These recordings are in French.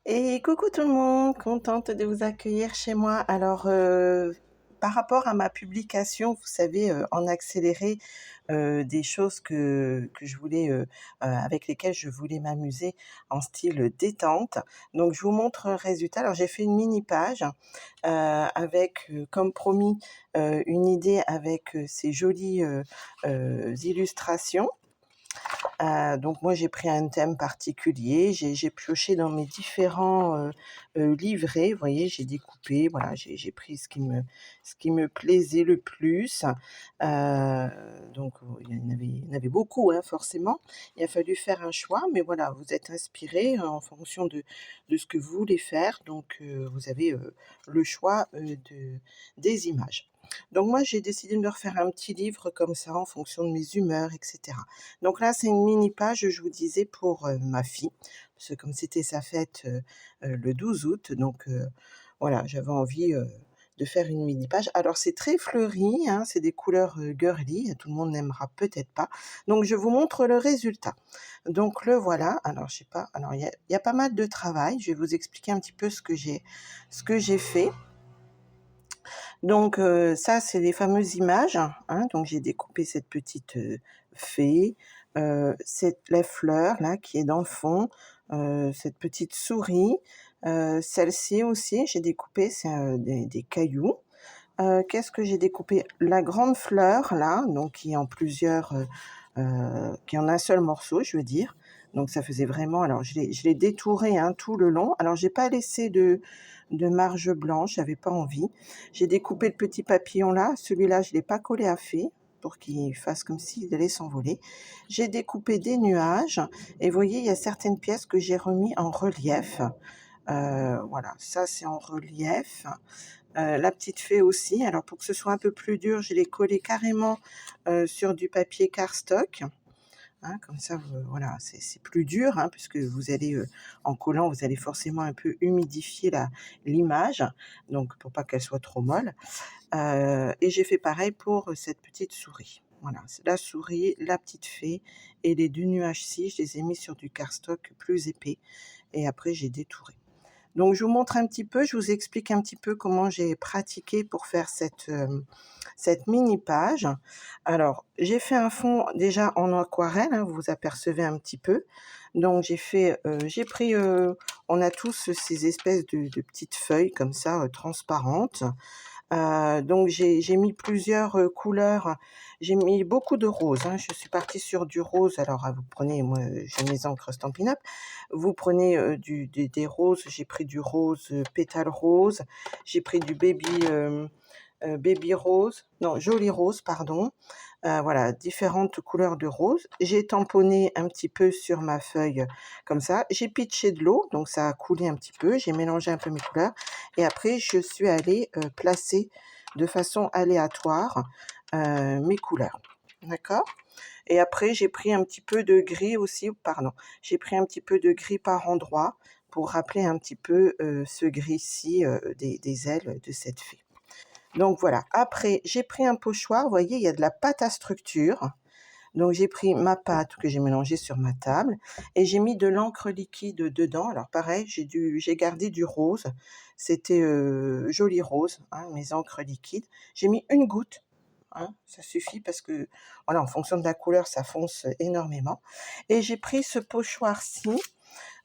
Et coucou tout le monde, contente de vous accueillir chez moi. Alors, par rapport à ma publication, vous savez, en accéléré, des choses que je voulais, avec lesquelles je voulais m'amuser en style détente. Donc je vous montre le résultat. Alors j'ai fait une mini page, avec, comme promis, une idée avec, ces jolies, illustrations. Donc moi, j'ai pris un thème particulier, j'ai pioché dans mes différents, livrets, vous voyez? J'ai découpé, voilà, j'ai pris ce qui me plaisait le plus. Donc il y en avait beaucoup, hein, forcément. Il a fallu faire un choix, mais voilà, vous êtes inspirés, en fonction de ce que vous voulez faire, donc vous avez, le choix, des images. Donc moi, j'ai décidé de me refaire un petit livre comme ça en fonction de mes humeurs et cetera. Donc là, c'est une mini page, je vous disais, pour, ma fille, parce que comme c'était sa fête, le 12 août, donc voilà, j'avais envie, de faire une mini page. Alors c'est très fleuri, hein, c'est des couleurs, girly, tout le monde n'aimera peut-être pas. Donc je vous montre le résultat. Donc le voilà, alors je sais pas, alors il y a pas mal de travail, je vais vous expliquer un petit peu ce que j'ai fait. Donc ça, c'est les fameuses images, hein, donc j'ai découpé cette petite, fée, la fleur là qui est dans le fond, cette petite souris, celle-ci aussi j'ai découpé, c'est, des cailloux. Qu'est-ce que j'ai découpé? La grande fleur là, donc qui est en plusieurs, qui est en un seul morceau, je veux dire. Donc ça faisait vraiment, alors je l'ai détouré, hein, tout le long. Alors j'ai pas laissé de marge blanche, j'avais pas envie. J'ai découpé le petit papillon là, celui-là je l'ai pas collé à fait pour qu'il fasse comme s'il allait s'envoler. J'ai découpé des nuages et vous voyez, il y a certaines pièces que j'ai remis en relief. Voilà, ça c'est en relief. La petite fée aussi, alors pour que ce soit un peu plus dur, je l'ai collé carrément, sur du papier cardstock, hein, comme ça, voilà, c'est plus dur, hein, puisque vous allez, en collant, vous allez forcément un peu humidifier l'image, donc pour pas qu'elle soit trop molle. Et j'ai fait pareil pour, cette petite souris. Voilà, c'est la souris, la petite fée et les 2 nuages-ci, je les ai mis sur du cardstock plus épais et après j'ai détouré. Donc je vous montre un petit peu, je vous explique un petit peu comment j'ai pratiqué pour faire cette mini page. Alors, j'ai fait un fond déjà en aquarelle, hein, vous apercevez un petit peu. Donc j'ai pris, on a tous ces espèces de petites feuilles comme ça, transparentes. Donc j'ai mis plusieurs, couleurs. J'ai mis beaucoup de rose, hein. Je suis partie sur du rose. Alors, vous prenez, moi, j'ai mes encres Stampin' Up. Vous prenez, des roses. J'ai pris du rose, pétale rose. J'ai pris du baby rose, non, joli rose, pardon. Voilà, différentes couleurs de rose. J'ai tamponné un petit peu sur ma feuille comme ça. J'ai pitché de l'eau, donc ça a coulé un petit peu. J'ai mélangé un peu mes couleurs et après je suis allée, placer de façon aléatoire, mes couleurs. D'accord? Et après j'ai pris un petit peu de gris aussi, pardon, j'ai pris un petit peu de gris par endroits pour rappeler un petit peu, ce gris-ci, des ailes de cette fée. Donc voilà, après j'ai pris un pochoir, vous voyez, il y a de la pâte à structure. Donc j'ai pris ma pâte que j'ai mélangée sur ma table et j'ai mis de l'encre liquide dedans. Alors pareil, j'ai gardé du rose, c'était, joli rose, hein, mes encres liquides. J'ai mis une goutte, hein, ça suffit parce que, voilà, en fonction de la couleur, ça fonce énormément et j'ai pris ce pochoir-ci,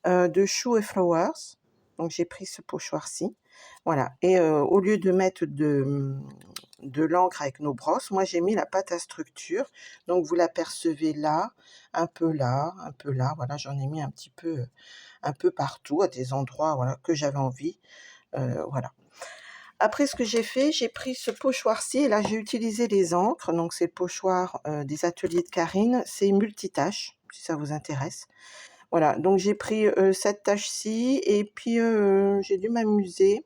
de Shoe et Flowers. Donc j'ai pris ce pochoir-ci, voilà, et au lieu de mettre de l'encre avec nos brosses, moi j'ai mis la pâte à structure. Donc vous l'apercevez là, un peu là, un peu là, voilà, j'en ai mis un peu partout, à des endroits, voilà, que j'avais envie, voilà. Après ce que j'ai fait, j'ai pris ce pochoir-ci et là j'ai utilisé les encres, donc c'est le pochoir, des ateliers de Karine, c'est multitâche, si ça vous intéresse. Voilà, donc j'ai pris, cette tâche-ci et puis, j'ai dû m'amuser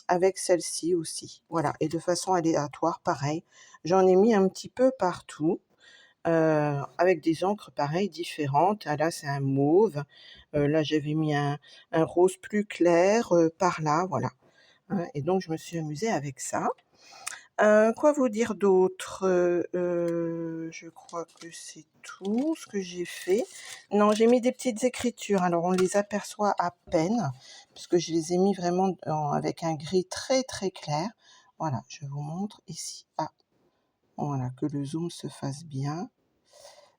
avec celle-ci aussi. Voilà, et de façon aléatoire, pareil. J'en ai mis un petit peu partout, avec des encres pareil différentes. Ah là, c'est un mauve, là j'avais mis un rose plus clair, par là, voilà, hein, et donc je me suis amusée avec ça. Quoi vous dire d'autre? Je crois que c'est tout ce que j'ai fait. Non, j'ai mis des petites écritures, alors on les aperçoit à peine, puisque je les ai mis vraiment avec un gris très, très clair. Voilà, je vous montre ici. Ah, voilà, que le zoom se fasse bien.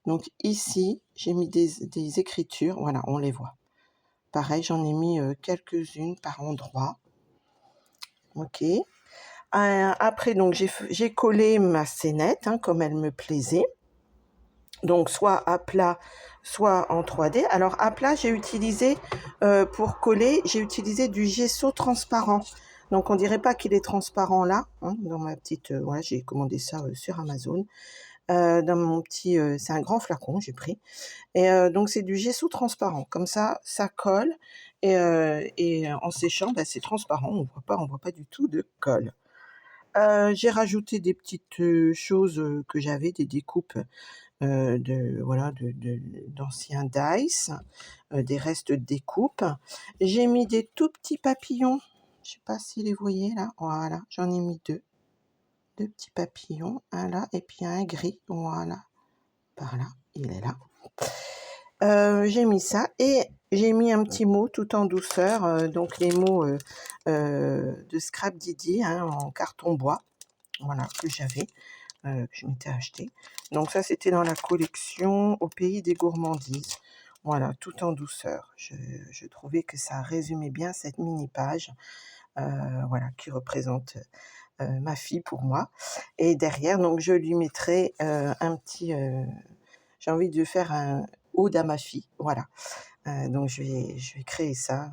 Donc ici, j'ai mis des écritures, voilà, on les voit. Pareil, j'en ai mis, quelques-unes par endroit. OK. Après donc j'ai collé ma scénette, hein, comme elle me plaisait. Donc soit à plat, soit en 3D. Alors à plat, j'ai utilisé, pour coller, j'ai utilisé du gesso transparent. Donc on dirait pas qu'il est transparent là, hein, dans ma petite, voilà, j'ai commandé ça, sur Amazon. Dans mon petit, c'est un grand flacon, j'ai pris et donc c'est du gesso transparent. Comme ça colle et en séchant, bah, c'est transparent, on voit pas du tout de colle. J'ai rajouté des petites, choses, que j'avais, des découpes, de voilà, d'anciens dice, des restes de découpes. J'ai mis des tout petits papillons, je sais pas si les voyez là? Voilà, j'en ai mis 2, 2 petits papillons, un là et puis un gris, voilà, par là, il est là. J'ai mis ça et j'ai mis un petit mot tout en douceur, donc les mots, de Scrap Didi, hein, en carton bois, voilà, que j'avais, que je m'étais acheté. Donc ça, c'était dans la collection Au pays des gourmandises. Voilà, tout en douceur. Je trouvais que ça résumait bien cette mini page, voilà, qui représente, ma fille pour moi. Et derrière, donc je lui mettrai, un petit, j'ai envie de faire un ode à ma fille, voilà. Donc je vais créer ça,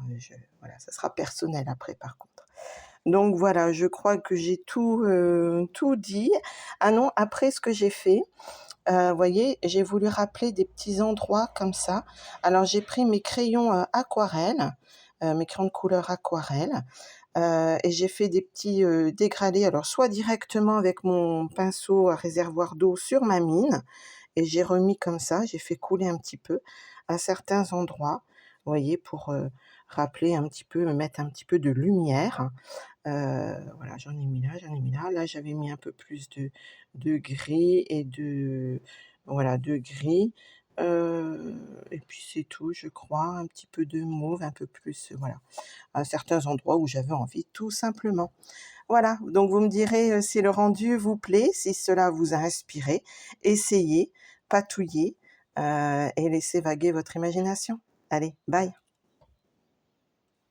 voilà, ça sera personnel après par contre. Donc voilà, je crois que j'ai tout dit. Ah non, après ce que j'ai fait, voyez, j'ai voulu rappeler des petits endroits comme ça. Alors j'ai pris mes crayons, aquarelle, mes crayons de couleur aquarelle, et j'ai fait des petits, dégradés, alors soit directement avec mon pinceau à réservoir d'eau sur ma mine et j'ai remis comme ça, j'ai fait couler un petit peu à certains endroits, vous voyez, pour, rappeler un petit peu, mettre un petit peu de lumière. Voilà, j'en ai mis là, j'en ai mis là. Là, j'avais mis un peu plus de gris et de voilà, de gris, et puis c'est tout, je crois. Un petit peu de mauve, un peu plus, voilà, à certains endroits où j'avais envie, tout simplement. Voilà, donc vous me direz, si le rendu vous plaît, si cela vous a inspiré. Essayez, patouillez, et laissez vaguer votre imagination. Allez, bye.